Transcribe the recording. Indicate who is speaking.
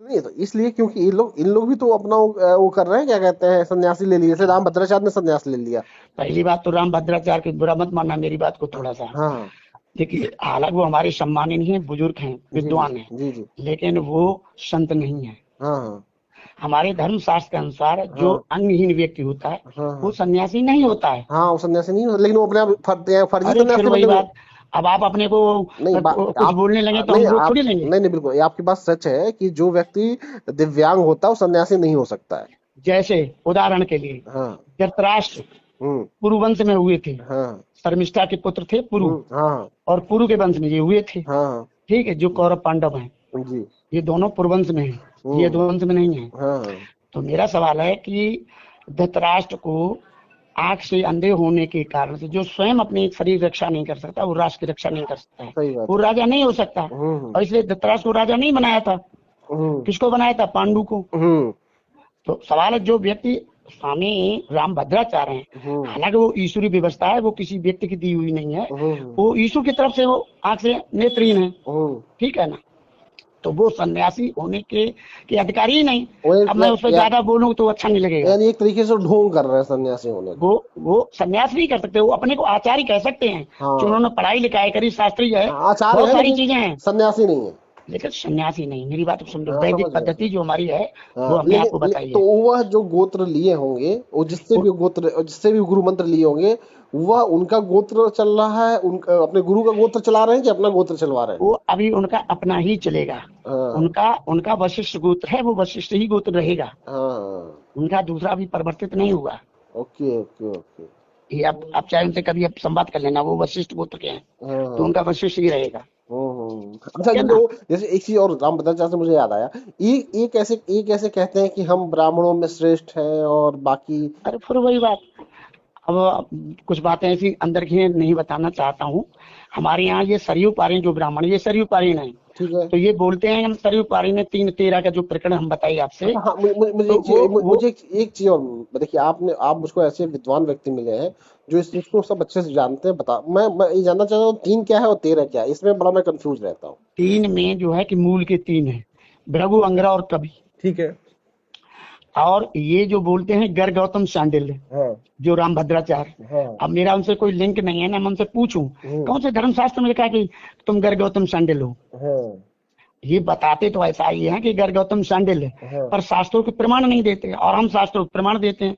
Speaker 1: नहीं तो इसलिए क्योंकि इन लोग भी तो अपना वो कर रहे हैं, क्या कहते हैं, सन्यासी ले लिया, जैसे राम भद्राचार्य ने सन्यास ले लिया।
Speaker 2: पहली बात तो राम भद्राचार्य की बुरा मत मानना मेरी बात को थोड़ा सा।
Speaker 1: हाँ।
Speaker 2: देखिए हालांकि वो हमारे सम्माननीय हैं, बुजुर्ग हैं,
Speaker 1: जी जी
Speaker 2: विद्वान हैं,
Speaker 1: जी जी।
Speaker 2: लेकिन वो संत नहीं है।
Speaker 1: हाँ हाँ
Speaker 2: हमारे धर्म शास्त्र के अनुसार जो
Speaker 1: हाँ
Speaker 2: अंगहीन व्यक्ति होता है
Speaker 1: हाँ
Speaker 2: वो
Speaker 1: हाँ
Speaker 2: सन्यासी नहीं होता है।
Speaker 1: हाँ, वो सन्यासी नहीं हो, लेकिन वो अपने आप फर्जी
Speaker 2: अरे फिर
Speaker 1: सन्यासी
Speaker 2: वही
Speaker 1: बने हुए।
Speaker 2: बात, अब आप अपने को
Speaker 1: नहीं
Speaker 2: कुछ
Speaker 1: आप
Speaker 2: बोलने लगे तो
Speaker 1: नहीं
Speaker 2: हम रोक
Speaker 1: आप
Speaker 2: थोड़ी लेंगे।
Speaker 1: नहीं नहीं, बिल्कुल ये आपकी बात सच है कि जो व्यक्ति दिव्यांग होता है वो सन्यासी नहीं हो सकता है।
Speaker 2: जैसे उदाहरण के लिए
Speaker 1: हाँ।
Speaker 2: धृतराष्ट्र
Speaker 1: हम्म।
Speaker 2: पुरुवंश में हुए थे,
Speaker 1: हाँ।
Speaker 2: शर्मिष्ठा के पुत्र थे पुरु,
Speaker 1: हाँ
Speaker 2: और पुरु के वंश में ये हुए थे।
Speaker 1: हाँ
Speaker 2: ठीक है, जो कौरव पांडव हैं
Speaker 1: हाँ जी।
Speaker 2: ये दोनों पुरवंश में हैं, ये
Speaker 1: हम्म।
Speaker 2: यदुवंश में नहीं है।
Speaker 1: हाँ हाँ।
Speaker 2: तो मेरा सवाल है कि धृतराष्ट्र को आंख से अंधे होने के कारण से, जो स्वयं अपनी शरीर रक्षा नहीं कर सकता, वो राष्ट्र की रक्षा नहीं कर सकता है,
Speaker 1: सही बात
Speaker 2: वो
Speaker 1: है।
Speaker 2: राजा नहीं हो सकता।
Speaker 1: हम्म
Speaker 2: और इसलिए धृतराष्ट्र को राजा नहीं बनाया था।
Speaker 1: हम्म
Speaker 2: किसको बनाया था? पांडु को।
Speaker 1: हम्म
Speaker 2: तो सवाल है, जो व्यक्ति स्वामी राम भद्राचार्य हैं,
Speaker 1: हम्म
Speaker 2: हालांकि वो ईश्वरी व्यवस्था है, वो किसी व्यक्ति की दी हुई नहीं है,
Speaker 1: हम्म
Speaker 2: वो ईश्वर की तरफ से वो आंख से नेत्रहीन है।
Speaker 1: हम्म।
Speaker 2: ठीक है ना? तो वो सन्यासी होने के अधिकारी ही नहीं।
Speaker 1: वो
Speaker 2: अब मैं उस पर ज्यादा बोलूं तो अच्छा नहीं लगेगा।
Speaker 1: यानी एक तरीके से ढोंग कर रहे हैं सन्यासी होने का।
Speaker 2: वो सन्यास नहीं कर सकते, वो अपने को आचार्य कह सकते हैं कि
Speaker 1: हाँ।
Speaker 2: उन्होंने पढ़ाई लिखाई करी, शास्त्री है,
Speaker 1: हाँ, आचार्य
Speaker 2: बहुत
Speaker 1: है
Speaker 2: सारी
Speaker 1: लेकिन
Speaker 2: चीजें हैं,
Speaker 1: सन्यासी नहीं है।
Speaker 2: लेकिन सन्यासी नहीं। मेरी बात को समझो,
Speaker 1: हाँ, समझ
Speaker 2: वैदिक
Speaker 1: गया
Speaker 2: पद्धति जो हमारी है वो
Speaker 1: हाँ,
Speaker 2: अपने आप को
Speaker 1: तो
Speaker 2: बताइए।
Speaker 1: वह जो गोत्र लिए होंगे, वो जिससे भी गुरु मंत्र लिए होंगे, वह उनका गोत्र चल रहा है, उनका अपने गुरु का गोत्र चला रहे हैं कि अपना गोत्र चलवा रहे हैं।
Speaker 2: वो अभी उनका अपना ही चलेगा।
Speaker 1: हाँ
Speaker 2: उनका उनका वशिष्ठ गोत्र है, वो वशिष्ठ ही गोत्र रहेगा,
Speaker 1: हाँ।
Speaker 2: उनका दूसरा भी परिवर्तित नहीं हुआ।
Speaker 1: Okay okay okay.
Speaker 2: ये आप चाहे उनसे कभी आप संवाद कर लेना, वो वशिष्ठ गोत्र के हैं,
Speaker 1: हाँ
Speaker 2: तो
Speaker 1: हाँ।
Speaker 2: उनका वशिष्ठ ही रहेगा।
Speaker 1: अच्छा,
Speaker 2: ठीक है
Speaker 1: जैसे
Speaker 2: ना?
Speaker 1: जैसे एक चीज और राम भद्राचार्य से मुझे याद आया। ये कैसे कहते हैं कि हम ब्राह्मणों में श्रेष्ठ हैं और बाकी।
Speaker 2: अरे फिर वही बात। अब कुछ बातें ऐसी अंदर की हैं, नहीं बताना चाहता हूँ। हमारे यहाँ ये सरयू पारिन जो ब्राह्मण, ये सरयू पारिन है,
Speaker 1: ठीक है।
Speaker 2: तो ये बोलते हैं हम सरयू पारिन ने 3:13 का जो प्रकरण हम बताइए आपसे।
Speaker 1: अच्छा हाँ, मुझे
Speaker 2: तो
Speaker 1: एक चीज
Speaker 2: वो
Speaker 1: एक चीज और। देखिए आप मुझको ऐसे विद्वान व्यक्ति मिले हैं जो इस चीज को सब अच्छे से जानते हैं। बता, मैं ये जानना चाहता हूँ, 3 क्या है और 13 क्या है, इसमें बड़ा मैं कंफ्यूज रहता हूँ।
Speaker 2: 3 में जो है कि मूल के 3 है, भृगु, अंगरा और कवि।
Speaker 1: ठीक है।
Speaker 2: और ये जो बोलते हैं गर गौतम शांडिल्य,
Speaker 1: हाँ
Speaker 2: जो राम भद्राचार्य।
Speaker 1: हाँ।
Speaker 2: अब मेरा उनसे कोई लिंक नहीं है ना, मैं उनसे पूछूं
Speaker 1: हम्म।
Speaker 2: कौन से धर्मशास्त्र में लिखा है कि तुम गर गौतम शांडिल्य हो?
Speaker 1: हाँ
Speaker 2: ये बताते तो ऐसा ही है कि गर गौतम शांडिल्य,
Speaker 1: हाँ।
Speaker 2: पर शास्त्रों के प्रमाण नहीं देते, और हम शास्त्रों के प्रमाण देते हैं।